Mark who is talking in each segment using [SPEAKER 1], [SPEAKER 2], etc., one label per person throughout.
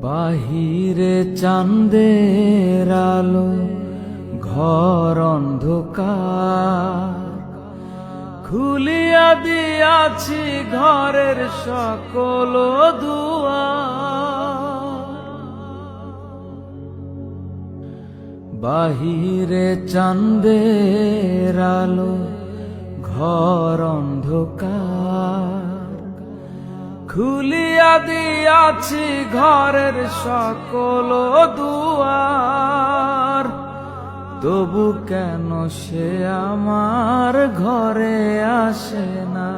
[SPEAKER 1] বাহিরে চাঁদের আলো, ঘর অন্ধকার। খুলিয়া দিয়াছি ঘরের সকল দুয়ার। বাহিরে চাঁদের আলো, ঘর অন্ধকার। খুলিয়া দিয়াছি ঘরের সকল দুয়ার। তবু কেন সে আমার ঘরে আসে না?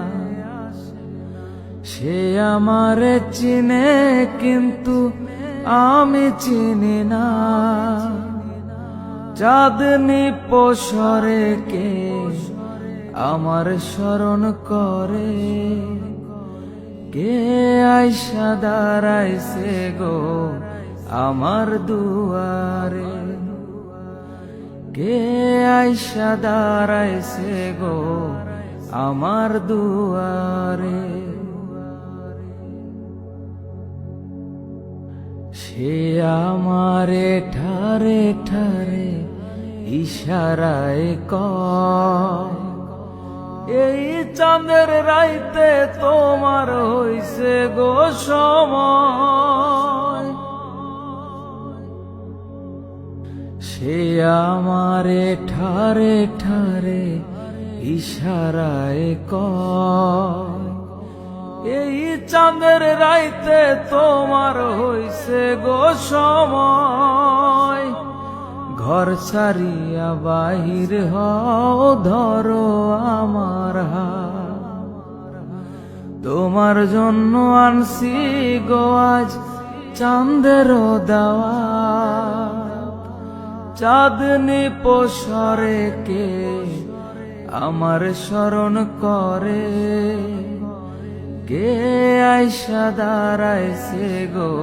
[SPEAKER 1] সে আমারে চিনে কিন্তু আমি চিনি না। চাঁদনি পসরে কে আমার স্মরণ করে? কে আইসা দাঁড়াইছে গো আমার দুয়ারে? কে আইসা দাঁড়াইছে গো আমার দুয়ারে? সে আমারে ঠারে ঠারে ইশারায় কয়, এই চাঁদের রাইতে তোমার হইছে গো সময়। সে আমারে ঠারে ঠারে ইশারায় কয়, এই চাঁদের রাইতে তোমার হইছে গো সময়। ঘর ছাড়িয়া বাহির হও, ধরো আমার হাত। তোমার জন্য আনছি গো আজ চাঁদের দাওয়াত। চাঁদনি পসরে কে আমার স্মরণ করে? কে আইসা দাঁড়াইছে গো